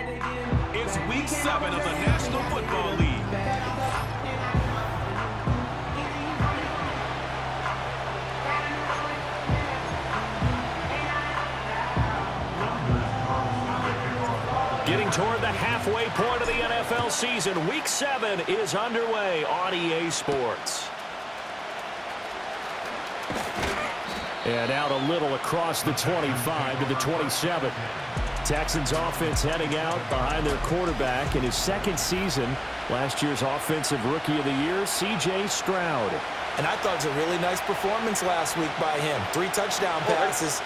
It's week 7 of the National Football League. Getting toward the halfway point of the NFL season, week 7 is underway on EA Sports. And out a little across the 25 to the 27. Texans offense heading out behind their quarterback in his second season. Last year's Offensive Rookie of the Year, C.J. Stroud. And I thought it was a really nice performance last week by him. 3 touchdown passes.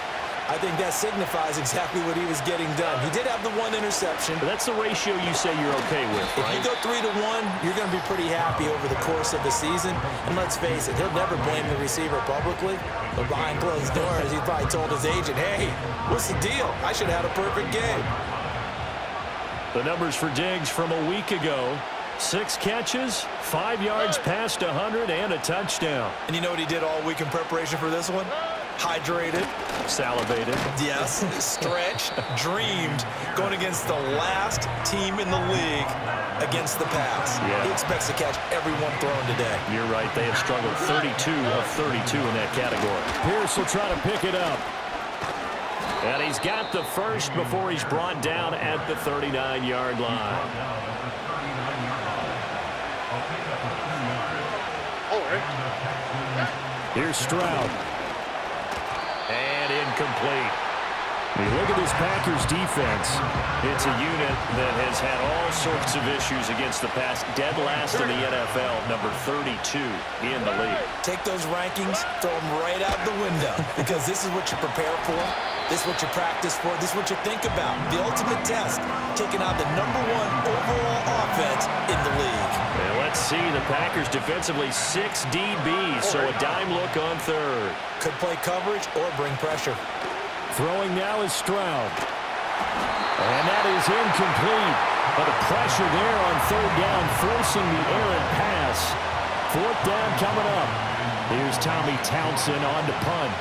I think that signifies exactly what he was getting done. He did have the 1 interception. But that's the ratio you say you're okay with, right? If you go 3 to 1, you're going to be pretty happy over the course of the season. And let's face it, he'll never blame the receiver publicly. But behind closed doors, he probably told his agent, hey, what's the deal? I should have had a perfect game. The numbers for Diggs from a week ago. 6 catches, 5 yards past 100, and a touchdown. And you know what he did all week in preparation for this one? Hydrated. Salivated. Yes. Stretched. Dreamed. Going against the last team in the league against the pass. Yeah. He expects to catch every one thrown today. You're right. They have struggled 32 of 32 in that category. Pierce will try to pick it up. And he's got the first before he's brought down at the 39-yard line. Here's Stroud. And incomplete. When you look at this Packers defense, it's a unit that has had all sorts of issues against the pass. Dead last in the NFL, number 32 in the league. Take those rankings, throw them right out the window, because this is what you prepare for. This is what you practice for. This is what you think about. The ultimate test, taking out the #1 overall offense in the league. And let's see the Packers defensively, 6 DBs, so a dime look on third. Could play coverage or bring pressure. Throwing now is Stroud. And that is incomplete. But the pressure there on third down, forcing the errant pass. 4th down coming up. Here's Tommy Townsend on to punt.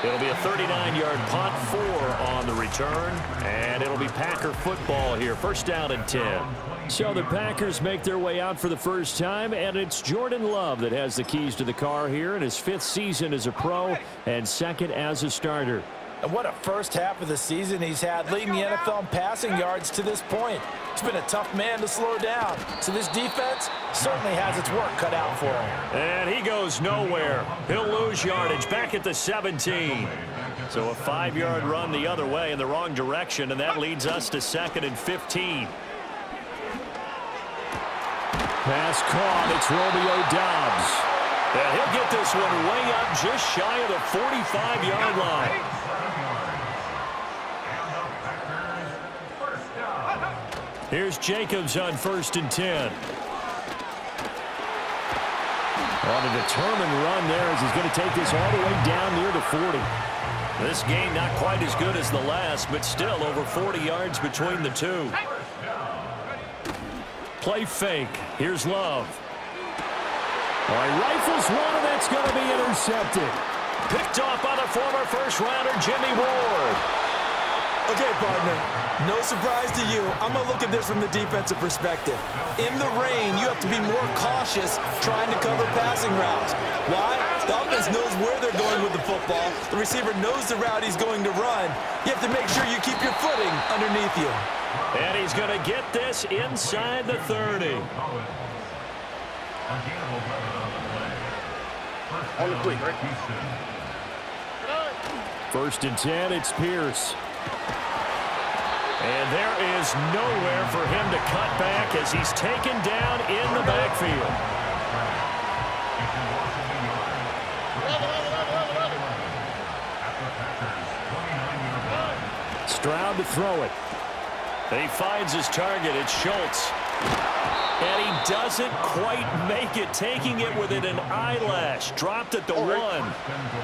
It'll be a 39-yard punt, 4 on the return, and it'll be Packer football here. 1st down and 10. So the Packers make their way out for the first time, and it's Jordan Love that has the keys to the car here in his 5th season as a pro and 2nd as a starter. And what a first half of the season he's had, leading the NFL in passing yards to this point. He's been a tough man to slow down. So this defense certainly has its work cut out for him. And he goes nowhere. He'll lose yardage back at the 17. So a 5-yard run the other way in the wrong direction, and that leads us to 2nd and 15. Pass caught. It's Romeo Doubs. And he'll get this one way up just shy of the 45-yard line. Here's Jacobs on 1st and 10. On a determined run there as he's going to take this all the way down near the 40. This game not quite as good as the last, but still over 40 yards between the two. Play fake. Here's Love. All right, rifles one, and that's going to be intercepted. Picked off by the former first-rounder Jimmy Ward. Okay, partner, no surprise to you. I'm going to look at this from the defensive perspective. In the rain, you have to be more cautious trying to cover passing routes. Why? The offense knows where they're going with the football. The receiver knows the route he's going to run. You have to make sure you keep your footing underneath you. And he's going to get this inside the 30. On the 3, right? 1st and 10, it's Pierce. And there is nowhere for him to cut back as he's taken down in the backfield. Stroud to throw it. And he finds his target. It's Schultz. And he doesn't quite make it, taking it within an eyelash. Dropped at the 1.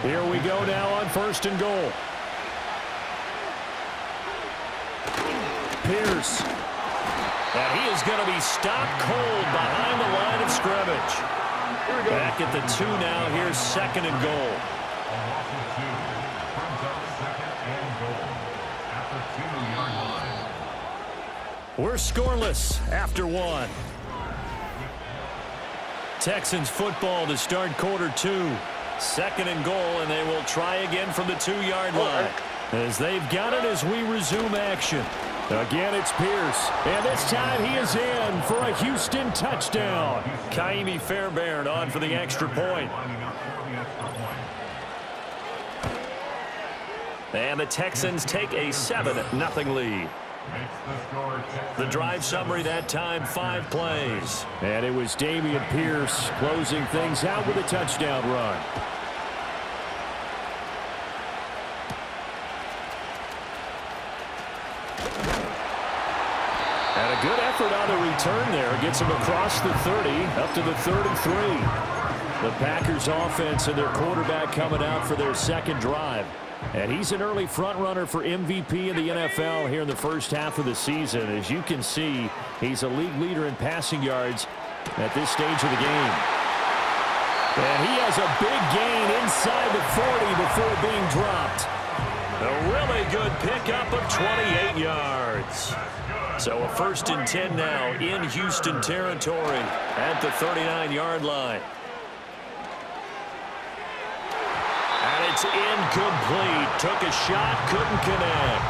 Here we go now on 1st and goal. Pierce. And he is going to be stopped cold behind the line of scrimmage. Back at the 2 now. Here's 2nd and goal. We're scoreless after 1. Texans football to start quarter 2. 2nd and goal, and they will try again from the 2-yard line. As they've got it as we resume action. Again, it's Pierce. And this time he is in for a Houston touchdown. Kaimi Fairbairn on for the extra point. And the Texans take a 7-0 lead. The drive summary that time, 5 plays. And it was Dameon Pierce closing things out with a touchdown run. And a good effort on the return there. Gets him across the 30, up to the 33. The Packers offense and their quarterback coming out for their 2nd drive. And he's an early front runner for MVP in the NFL here in the first half of the season. As you can see, he's a league leader in passing yards at this stage of the game. And he has a big gain inside the 40 before being dropped. A really good pickup of 28 yards. So a 1st and 10 now in Houston territory at the 39-yard line. And it's incomplete. Took a shot, couldn't connect.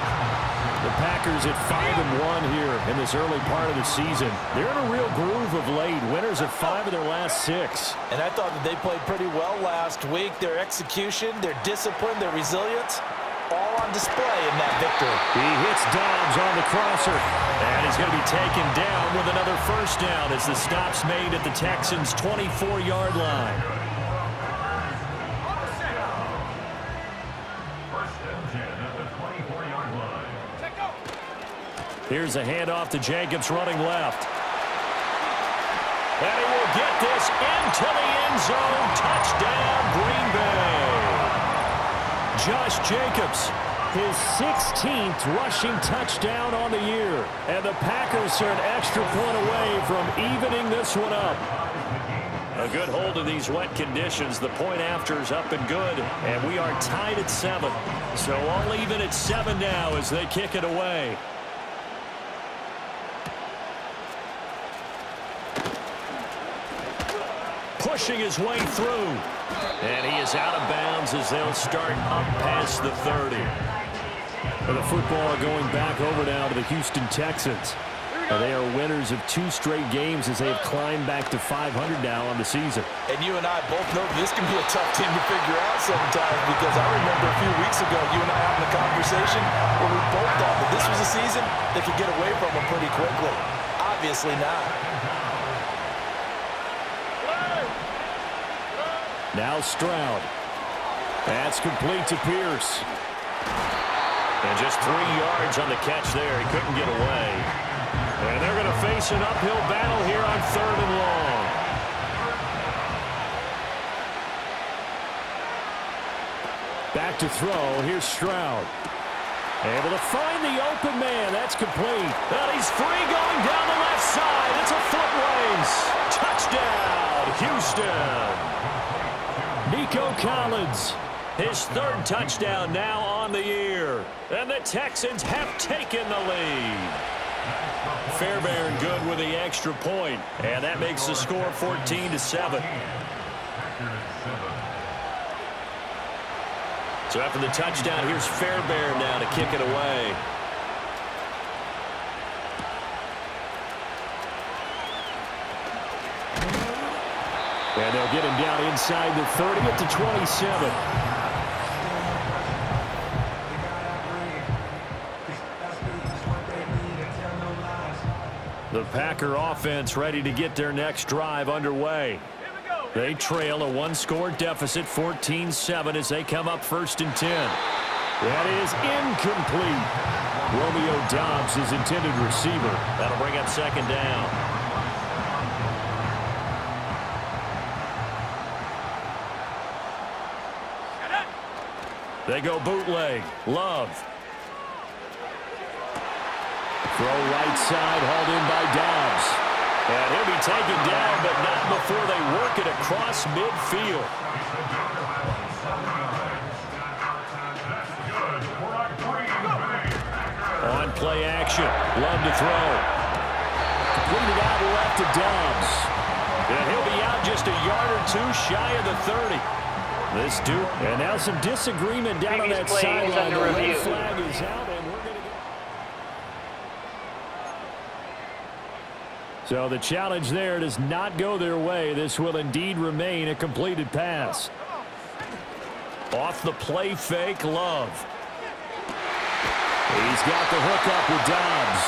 The Packers at 5-1 here in this early part of the season. They're in a real groove of late. Winners of 5 of their last 6. And I thought that they played pretty well last week. Their execution, their discipline, their resilience, all on display in that victory. He hits Dobbs on the crosser. And he's going to be taken down with another 1st down as the stop's made at the Texans' 24-yard line. Here's a handoff to Jacobs running left. And he will get this into the end zone. Touchdown, Green Bay. Josh Jacobs, his 16th rushing touchdown on the year. And the Packers are an extra point away from evening this one up. A good hold of these wet conditions. The point after is up and good. And we are tied at 7. So all even at 7 now as they kick it away. Pushing his way through. And he is out of bounds as they'll start up past the 30. And the football going back over now to the Houston Texans. And they are winners of 2 straight games as they have climbed back to 500 now on the season. And you and I both know this can be a tough team to figure out sometimes, because I remember a few weeks ago you and I having a conversation where we both thought that this was a season that could get away from them pretty quickly. Obviously not. Now Stroud. That's complete to Pierce. And just 3 yards on the catch there. He couldn't get away. And they're going to face an uphill battle here on 3rd and long. Back to throw. Here's Stroud. Able to find the open man. That's complete. And he's free going down the left side. It's a foot race. Touchdown, Houston. Nico Collins, his 3rd touchdown now on the year. And the Texans have taken the lead. Fairbairn good with the extra point. And that makes the score 14-7. So after the touchdown, here's Fairbairn now to kick it away. And they'll get him down inside the 30 at the 27. The Packer offense ready to get their next drive underway. They trail a 1-score deficit, 14-7, as they come up 1st and 10. That is incomplete. Romeo Dobbs, his intended receiver. That'll bring up 2nd down. They go bootleg. Love. Throw right side, hauled in by Dobbs. And he'll be taken down, but not before they work it across midfield. On play action. Love to throw. Completed out left to Dobbs. And he'll be out just a yard or two shy of the 30. This dude. And now some disagreement down on that sideline. The red flag is out, and we're going to go. So the challenge there does not go their way. This will indeed remain a completed pass. Off the play fake, Love. He's got the hook up with Dobbs.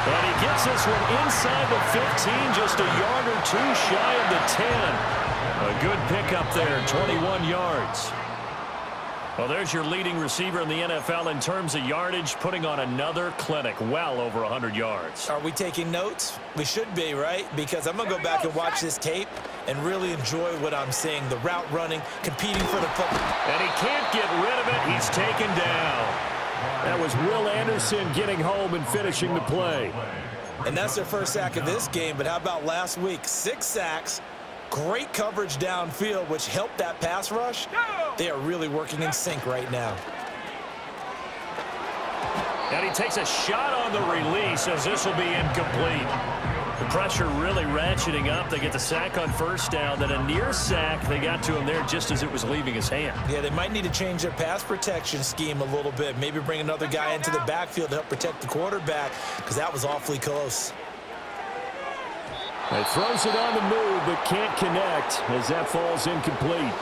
And he gets this one inside the 15, just a yard or two shy of the 10. A good pickup there, 21 yards. Well, there's your leading receiver in the NFL in terms of yardage, putting on another clinic, well over 100 yards. Are we taking notes? We should be, right? Because I'm going to go back and watch this tape and really enjoy what I'm seeing. The route running, competing for the football. And he can't get rid of it. He's taken down. That was Will Anderson getting home and finishing the play. And that's their first sack of this game, but how about last week? 6 sacks, great coverage downfield, which helped that pass rush. They are really working in sync right now. And he takes a shot on the release as this will be incomplete. The pressure really ratcheting up. They get the sack on first down. Then a near sack. They got to him there just as it was leaving his hand. Yeah, they might need to change their pass protection scheme a little bit. Maybe bring another guy into the backfield to help protect the quarterback, because that was awfully close. It throws it on the move, but can't connect as that falls incomplete.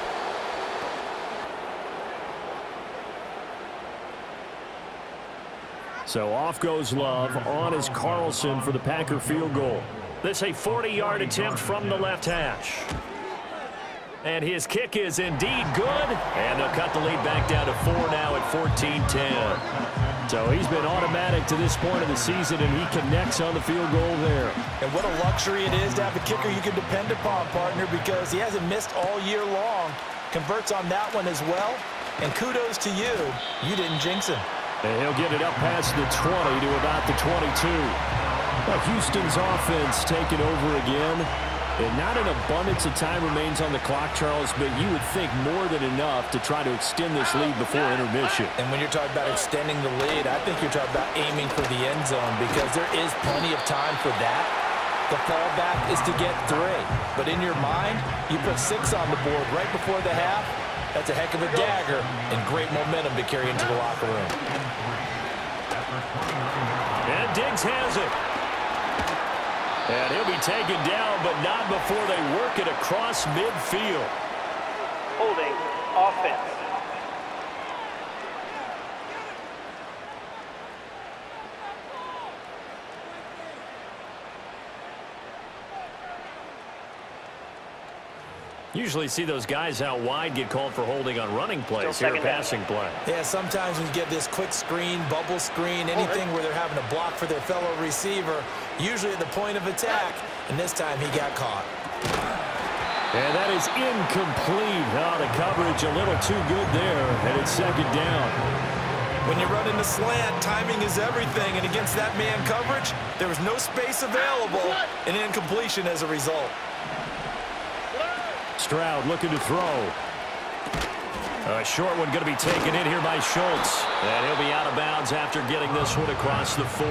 So off goes Love. On is Carlson for the Packer field goal. This a 40-yard attempt from the left hash. And his kick is indeed good. And they'll cut the lead back down to 4 now at 14-10. So he's been automatic to this point of the season, and he connects on the field goal there. And what a luxury it is to have a kicker you can depend upon, partner, because he hasn't missed all year long. Converts on that one as well. And kudos to you. You didn't jinx him. And he'll get it up past the 20 to about the 22. Well, Houston's offense taking over again. And not an abundance of time remains on the clock, Charles, but you would think more than enough to try to extend this lead before intermission. And when you're talking about extending the lead, I think you're talking about aiming for the end zone, because there is plenty of time for that. The fallback is to get 3. But in your mind, you put 6 on the board right before the half. That's a heck of a dagger and great momentum to carry into the locker room. And Diggs has it. And he'll be taken down, but not before they work it across midfield. Holding offense. Usually see those guys out wide get called for holding on running plays. Here, passing play. Yeah, sometimes when you get this quick screen, bubble screen, anything where they're having to block for their fellow receiver, usually at the point of attack, and this time he got caught. And that is incomplete. Oh, the coverage a little too good there, and it's second down. When you run into slant, timing is everything, and against that man coverage, there was no space available, and incompletion as a result. Stroud looking to throw. A short one going to be taken in here by Schultz. And he'll be out of bounds after getting this one across the 40.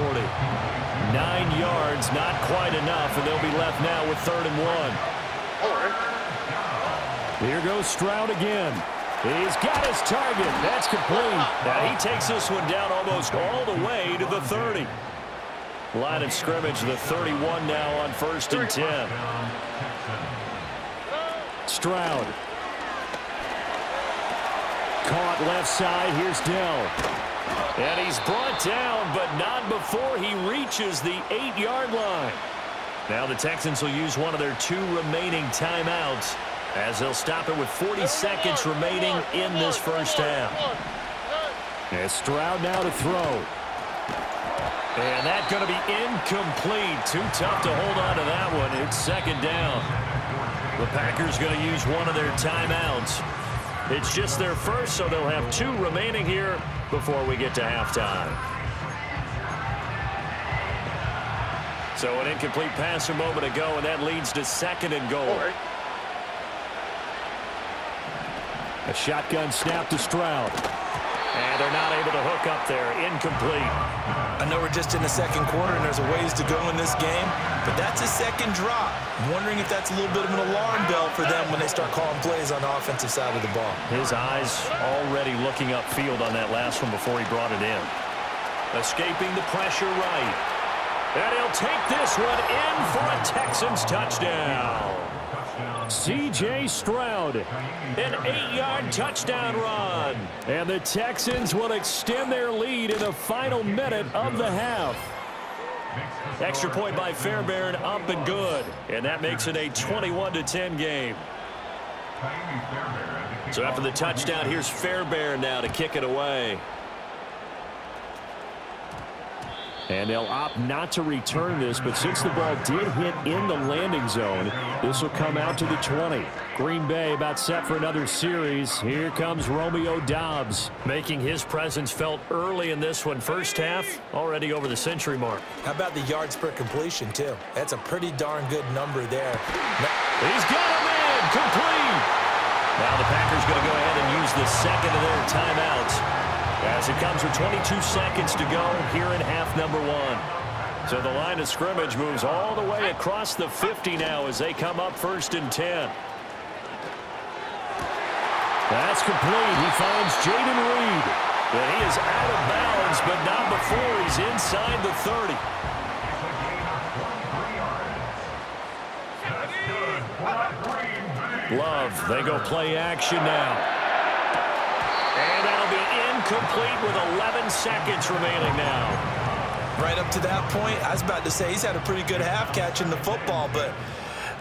9 yards, not quite enough, and they'll be left now with 3rd and 1. Here goes Stroud again. He's got his target. That's complete. Now he takes this one down almost all the way to the 30. Line of scrimmage, the 31 now on 1st and 10. Stroud. Caught left side. Here's Dell. And he's brought down, but not before he reaches the 8-yard line. Now the Texans will use one of their 2 remaining timeouts as they'll stop it with 40 seconds remaining in this first half. And Stroud now to throw. And that's going to be incomplete. Too tough to hold on to that one. It's second down. The Packers going to use one of their timeouts. It's just their first, so they'll have 2 remaining here before we get to halftime. So an incomplete pass a moment ago, and that leads to 2nd and goal. A shotgun snap to Stroud. And they're not able to hook up there. Incomplete. I know we're just in the 2nd quarter and there's a ways to go in this game, but that's a 2nd drop. I'm wondering if that's a little bit of an alarm bell for them when they start calling plays on the offensive side of the ball. His eyes already looking upfield on that last one before he brought it in. Escaping the pressure right. And he'll take this one in for a Texans touchdown. C.J. Stroud, an 8-yard touchdown run. And the Texans will extend their lead in the final minute of the half. Extra point by Fairbairn, up and good. And that makes it a 21-10 game. So after the touchdown, here's Fairbairn now to kick it away. And they'll opt not to return this, but since the ball did hit in the landing zone, this will come out to the 20. Green Bay about set for another series. Here comes Romeo Doubs, making his presence felt early in this one. First half, already over the century mark. How about the yards per completion, too? That's a pretty darn good number there. He's got him in, complete. Now the Packers going to go ahead and use the 2nd of their timeouts, as it comes with 22 seconds to go here in half number 1. So the line of scrimmage moves all the way across the 50 now as they come up 1st and 10. That's complete. He finds Jaden Reed. But he is out of bounds, but not before he's inside the 30. Love, they go play action now. And that'll be incomplete with 11 seconds remaining now. Right up to that point, I was about to say he's had a pretty good half catching the football, but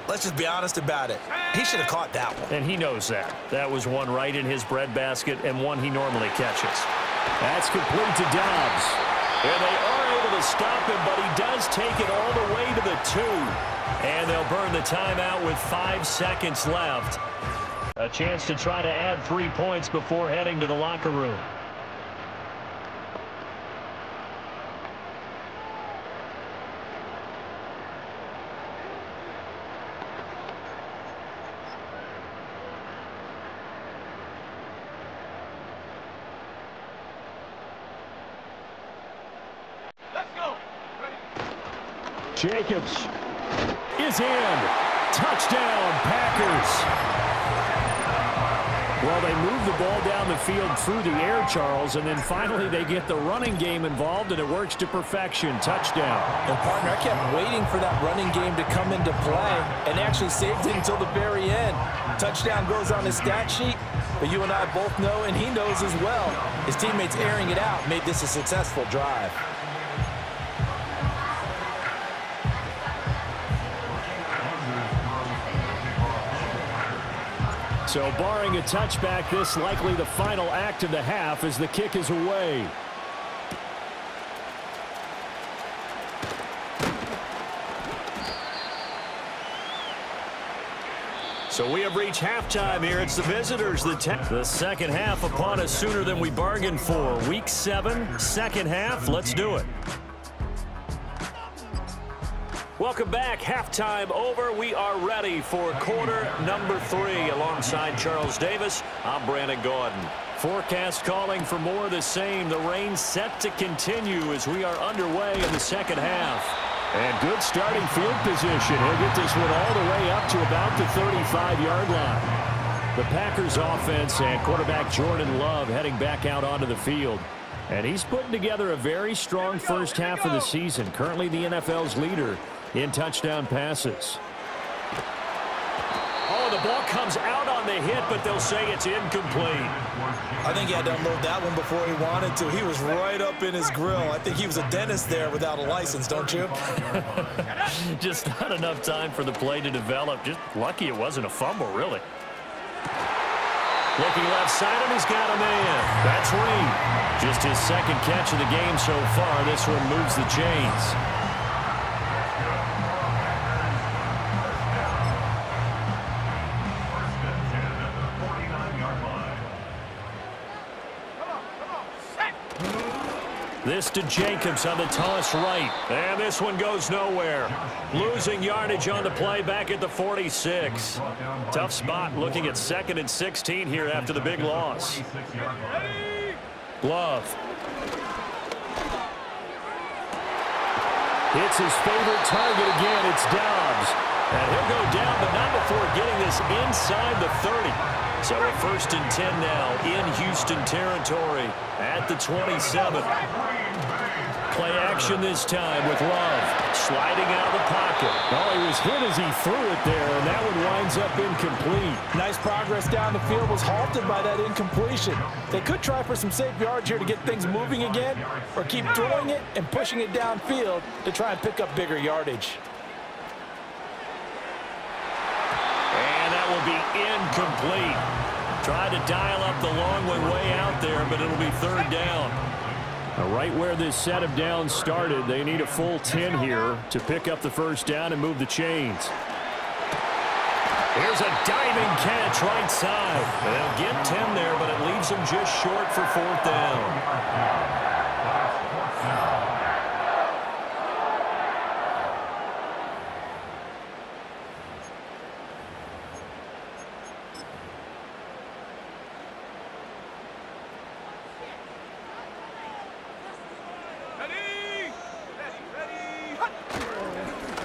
let's just be honest about it. He should have caught that one. And he knows that. That was one right in his breadbasket and one he normally catches. That's complete to Doubs. And they are able to stop him, but he does take it all the way to the 2. And they'll burn the timeout with 5 seconds left. A chance to try to add 3 points before heading to the locker room. Let's go. Jacobs is in. Touchdown, Packers. Well, they move the ball down the field through the air, Charles, and then finally they get the running game involved, and it works to perfection. Touchdown. And, partner, I kept waiting for that running game to come into play, and they actually saved it until the very end. Touchdown goes on his stat sheet, but you and I both know, and he knows as well, his teammates airing it out made this a successful drive. So barring a touchback, this likely the final act of the half as the kick is away. So we have reached halftime here. It's the visitors. The second half upon us sooner than we bargained for. Week 7, second half. Let's do it. Welcome back. Halftime over. We are ready for quarter number 3. Alongside Charles Davis, I'm Brandon Gordon. Forecast calling for more of the same. The rain set to continue as we are underway in the second half. And good starting field position. He'll get this one all the way up to about the 35-yard line. The Packers offense and quarterback Jordan Love heading back out onto the field. And he's putting together a very strong first half of the season. Currently the NFL's leader in touchdown passes. Oh, the ball comes out on the hit, but they'll say it's incomplete. I think he had to unload that one before he wanted to. He was right up in his grill. I think he was a dentist there without a license, don't you? Just not enough time for the play to develop. Just lucky it wasn't a fumble, really. Looking left side, and he's got a man. That's Reed. Just his second catch of the game so far. This one moves the chains. This to Jacobs on the toss right. And this one goes nowhere. Losing yardage on the play back at the 46. Tough spot looking at 2nd and 16 here after the big loss. Love. Hits his favorite target again. It's Dobbs. And he'll go down, but not before getting this inside the 30. So a 1st and 10 now in Houston territory at the 27. Play action this time with Love. Sliding out of the pocket. Oh, he was hit as he threw it there, and that one winds up incomplete. Nice progress down the field was halted by that incompletion. They could try for some safe yards here to get things moving again, or keep throwing it and pushing it downfield to try and pick up bigger yardage. And that will be incomplete. Tried to dial up the long one way out there, but it'll be 3rd down. Right where this set of downs started, they need a full 10 here to pick up the 1st down and move the chains. Here's a diving catch right side. They'll get 10 there, but it leaves them just short for 4th down.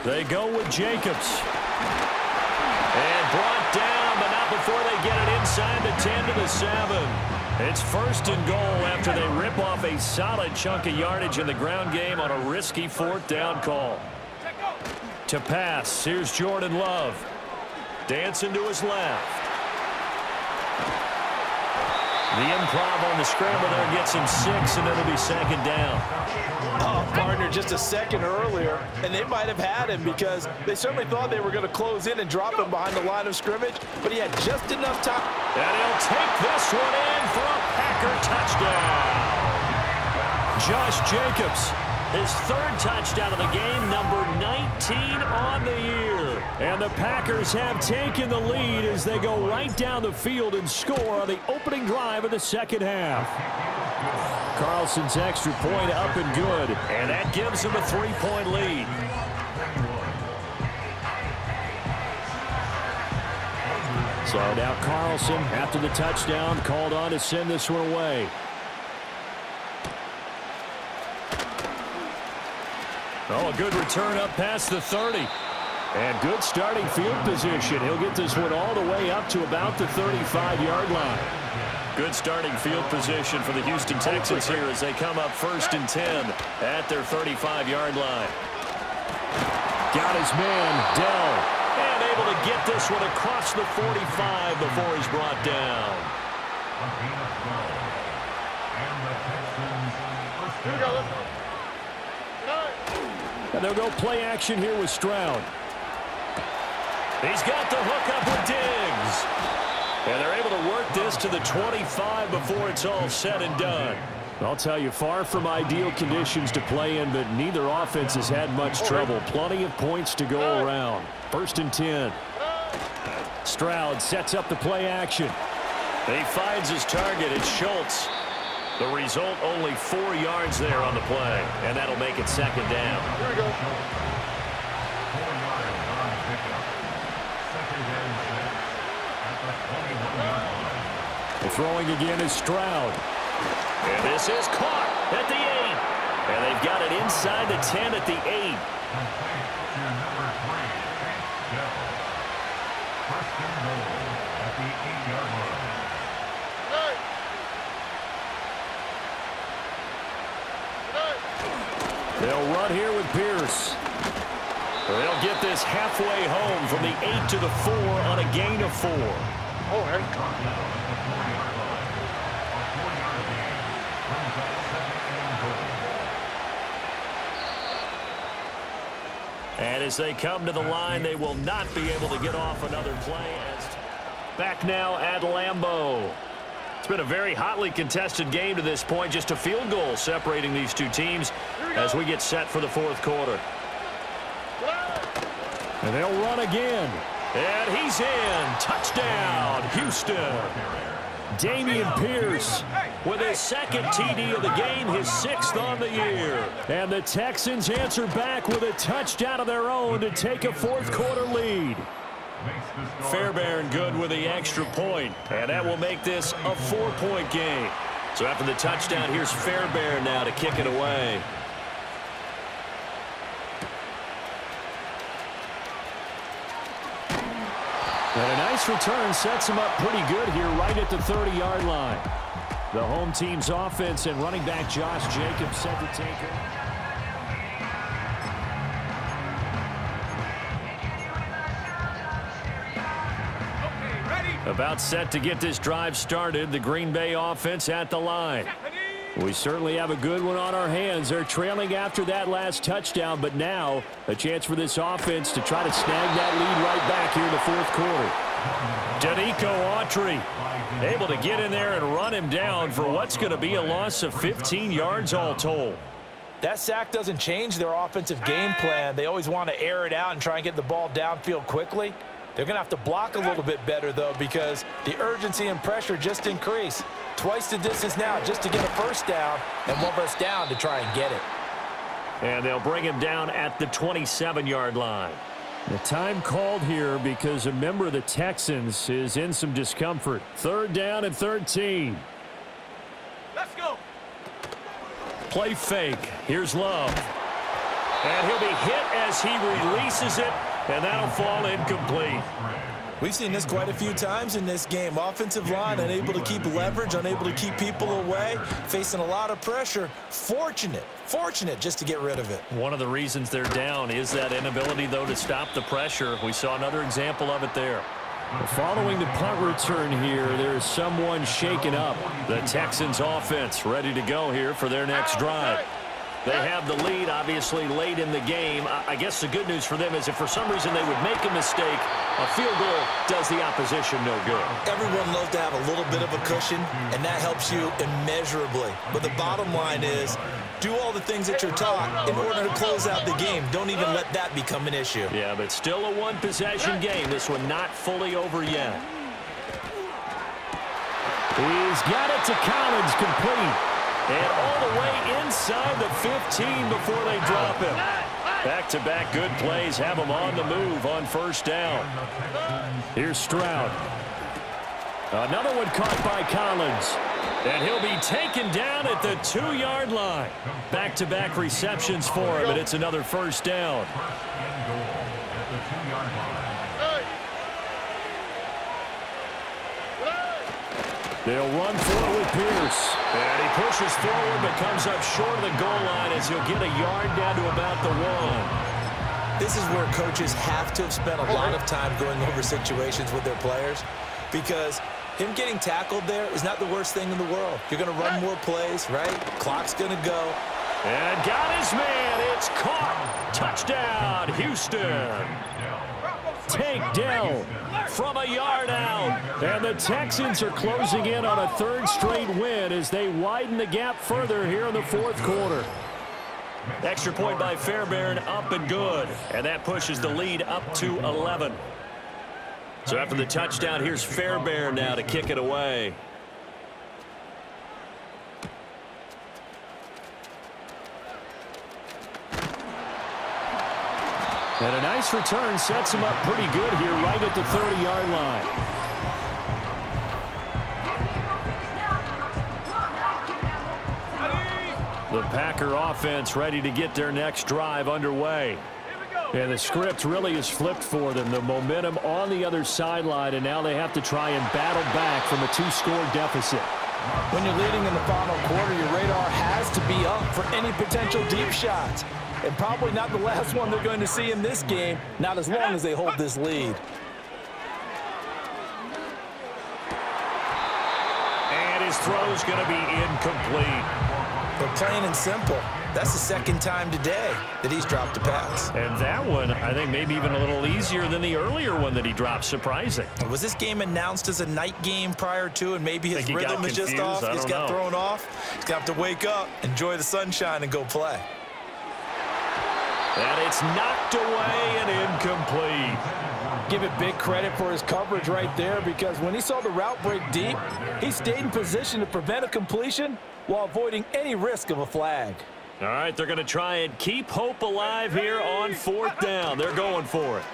They go with Jacobs. And brought down, but not before they get it inside the 10 to the 7. It's 1st and goal after they rip off a solid chunk of yardage in the ground game on a risky 4th down call. To pass, here's Jordan Love. Dancing to his left. The improv on the scramble there gets him 6, and it'll be 2nd down. Oh, partner, just a second earlier, and they might have had him because they certainly thought they were going to close in and drop him behind the line of scrimmage, but he had just enough time. And he'll take this one in for a Packer touchdown. Josh Jacobs, his 3rd touchdown of the game, number 19 on the year. And the Packers have taken the lead as they go right down the field and score on the opening drive of the 2nd half. Carlson's extra point up and good. And that gives them a 3-point lead. So now Carlson, after the touchdown, called on to send this one away. Oh, a good return up past the 30. And good starting field position. He'll get this one all the way up to about the 35-yard line. Good starting field position for the Houston Texans here as they come up 1st and 10 at their 35-yard line. Got his man, Dell. And able to get this one across the 45 before he's brought down. And they'll go play action here with Stroud. He's got the hook up with Diggs. And they're able to work this to the 25 before it's all said and done. I'll tell you, far from ideal conditions to play in, but neither offense has had much trouble. Plenty of points to go around. 1st and 10. Stroud sets up the play action. He finds his target. It's Schultz. The result, only 4 yards there on the play. And that'll make it 2nd down. Here we go. The throwing again is Stroud. And this is caught at the 8. And they've got it inside the 10 at the 8. They'll run here with Pierce. They'll get this halfway home from the 8 to the 4 on a gain of 4. And as they come to the line, they will not be able to get off another play. Back now at Lambeau. It's been a very hotly contested game to this point. Just a field goal separating these two teams as we get set for the 4th quarter. And they'll run again. And he's in. Touchdown, Houston. Dameon Pierce with his second TD of the game, his 6th on the year. And the Texans answer back with a touchdown of their own to take a fourth-quarter lead. Fairbairn good with the extra point, and that will make this a 4-point game. So after the touchdown, here's Fairbairn now to kick it away. And a nice return sets him up pretty good here right at the 30-yard line. The home team's offense and running back Josh Jacobs set to take it. About set to get this drive started. The Green Bay offense at the line. We certainly have a good one on our hands. They're trailing after that last touchdown, but now a chance for this offense to try to snag that lead right back here in the fourth quarter. Danico Autry able to get in there and run him down for what's going to be a loss of 15 yards all told. That sack doesn't change their offensive game plan. They always want to air it out and try and get the ball downfield quickly. They're going to have to block a little bit better, though, because the urgency and pressure just increase. Twice the distance now just to get a first down, and one less down to try and get it. And they'll bring him down at the 27-yard line. The time called here because a member of the Texans is in some discomfort. 3rd down and 13. Let's go. Play fake. Here's Love. And he'll be hit as he releases it, and that'll fall incomplete. We've seen this quite a few times in this game. Offensive line unable to keep leverage, unable to keep people away, facing a lot of pressure. Fortunate just to get rid of it. One of the reasons they're down is that inability, though, to stop the pressure. We saw another example of it there. Following the punt return here, there is someone shaken up. The Texans offense ready to go here for their next drive. They have the lead, obviously, late in the game. I guess the good news for them is if for some reason they would make a mistake, a field goal does the opposition no good. Everyone loves to have a little bit of a cushion, and that helps you immeasurably. But the bottom line is, do all the things that you're taught in order to close out the game. Don't even let that become an issue. Yeah, but still a one-possession game. This one not fully over yet. He's got it to Collins, complete. And all the way inside the 15 before they drop him. Back-to-back good plays have him on the move on first down. Here's Stroud. Another one caught by Collins. And he'll be taken down at the 2-yard line. Back-to-back receptions for him, and it's another first down. They'll run for it with Pierce. And he pushes forward but comes up short of the goal line as he'll get a yard down to about the 1. This is where coaches have to have spent a lot of time going over situations with their players, because him getting tackled there is not the worst thing in the world. You're going to run more plays, right? Clock's going to go. And got his man. It's caught. Touchdown, Houston. Tank Dell from a yard out. And the Texans are closing in on a 3rd straight win as they widen the gap further here in the fourth quarter. Extra point by Fairbairn, up and good. And that pushes the lead up to 11. So after the touchdown, here's Fairbairn now to kick it away. And a nice return sets him up pretty good here right at the 30-yard line. The Packer offense ready to get their next drive underway. And the script really is flipped for them. The momentum on the other sideline, and now they have to try and battle back from a 2-score deficit. When you're leading in the final quarter, your radar has to be up for any potential deep shots. And probably not the last one they're going to see in this game, not as long as they hold this lead. And his throw's going to be incomplete. But plain and simple, that's the 2nd time today that he's dropped a pass. And that one, I think, maybe even a little easier than the earlier one that he dropped. Surprising. Was this game announced as a night game prior to, and maybe his rhythm is just off? He's got thrown off. He's got to wake up, enjoy the sunshine, and go play. And it's knocked away and incomplete. Give it big credit for his coverage right there, because when he saw the route break deep, he stayed in position to prevent a completion while avoiding any risk of a flag. All right, they're going to try and keep hope alive here on 4th down. They're going for it.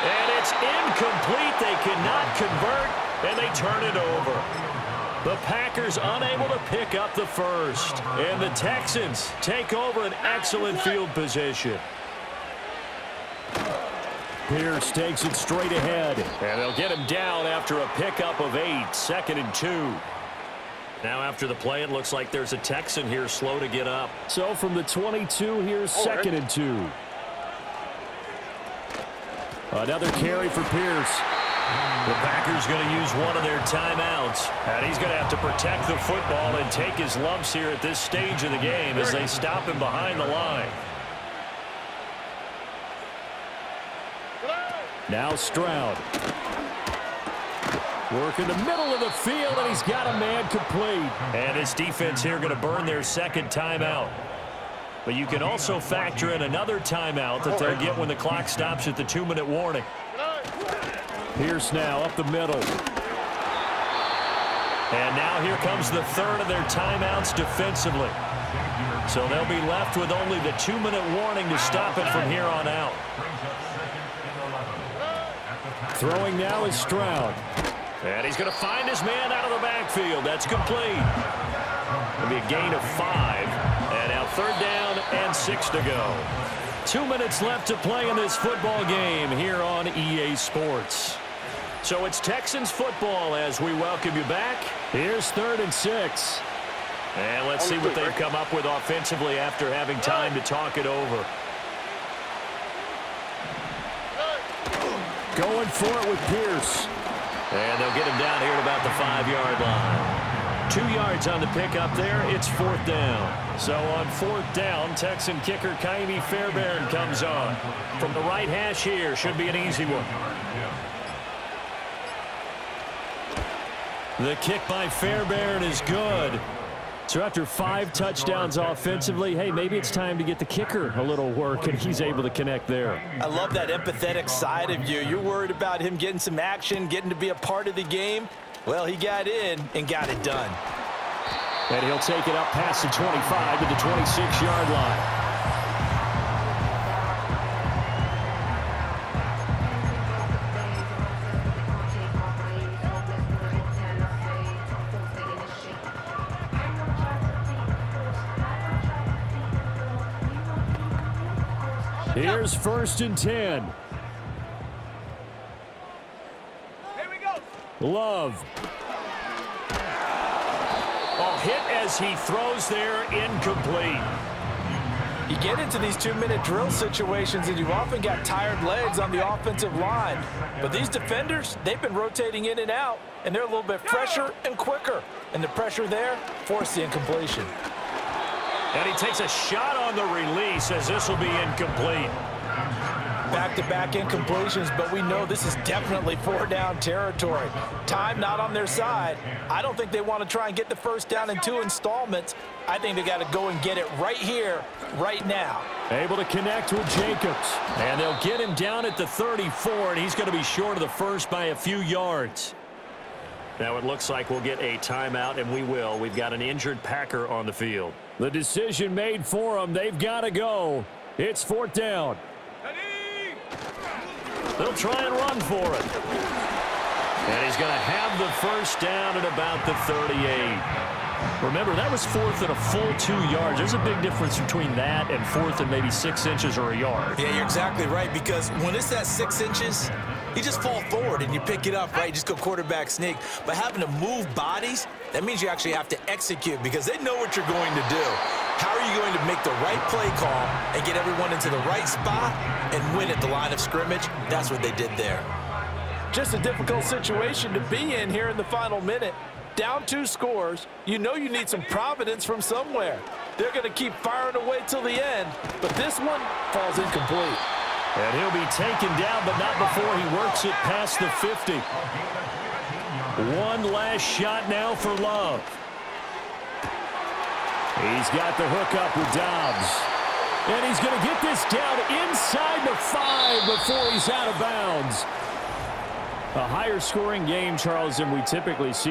And it's incomplete. They cannot convert, and they turn it over. The Packers unable to pick up the first. And the Texans take over an excellent field position. Pierce takes it straight ahead. And they'll get him down after a pickup of 8, 2nd and 2. Now after the play, it looks like there's a Texan here slow to get up. So from the 22, here's 2nd and 2. Another carry for Pierce. The Packers going to use one of their timeouts. And he's going to have to protect the football and take his lumps here at this stage of the game as they stop him behind the line. Now Stroud. Work in the middle of the field, and he's got a man complete. And his defense here going to burn their 2nd timeout. But you can also factor in another timeout that they'll get when the clock stops at the 2-minute warning. Pierce now up the middle. And now here comes the 3rd of their timeouts defensively. So they'll be left with only the 2-minute warning to stop it from here on out. Throwing now is Stroud. And he's going to find his man out of the backfield. That's complete. It'll be a gain of 5. And now 3rd down and 6 to go. 2 minutes left to play in this football game here on EA Sports. So it's Texans football as we welcome you back. Here's 3rd and 6. And let's see what they've come up with offensively after having time to talk it over. Going for it with Pierce. And they'll get him down here at about the 5-yard line. 2 yards on the pickup there. It's 4th down. So on 4th down, Texan kicker Kaimi Fairbairn comes on. From the right hash here, should be an easy one. The kick by Fairbairn is good. So after 5 touchdowns offensively, hey, maybe it's time to get the kicker a little work, and he's able to connect there. I love that empathetic side of you. You're worried about him getting some action, getting to be a part of the game. Well, he got in and got it done. And he'll take it up past the 25 to the 26-yard line. Here's 1st and 10. Here we go. Love. Oh, hit as he throws there, incomplete. You get into these 2-minute drill situations, and you've often got tired legs on the offensive line. But these defenders, they've been rotating in and out, and they're a little bit fresher and quicker. And the pressure there forced the incompletion. And he takes a shot on the release as this will be incomplete. Back-to-back incompletions, but we know this is definitely 4-down territory. Time not on their side. I don't think they want to try and get the 1st down in 2 installments. I think they got to go and get it right here, right now. Able to connect with Jacobs. And they'll get him down at the 34, and he's going to be short of the 1st by a few yards. Now it looks like we'll get a timeout, and we will. We've got an injured Packer on the field. The decision made for them. They've got to go. It's 4th down. They'll try and run for it. And he's going to have the 1st down at about the 38. Remember, that was 4th and a full 2 yards. There's a big difference between that and 4th and maybe 6 inches or a yard. Yeah, you're exactly right, because when it's at 6 inches, you just fall forward and you pick it up, right? You just go quarterback sneak. But having to move bodies, that means you actually have to execute, because they know what you're going to do. How are you going to make the right play call and get everyone into the right spot and win at the line of scrimmage? That's what they did there. Just a difficult situation to be in here in the final minute. Down 2 scores, you know you need some providence from somewhere. They're going to keep firing away till the end, but this one falls incomplete. And he'll be taken down, but not before he works it past the 50. One last shot now for Love. He's got the hook up with Dobbs. And he's going to get this down inside the 5 before he's out of bounds. A higher scoring game, Charles, than we typically see.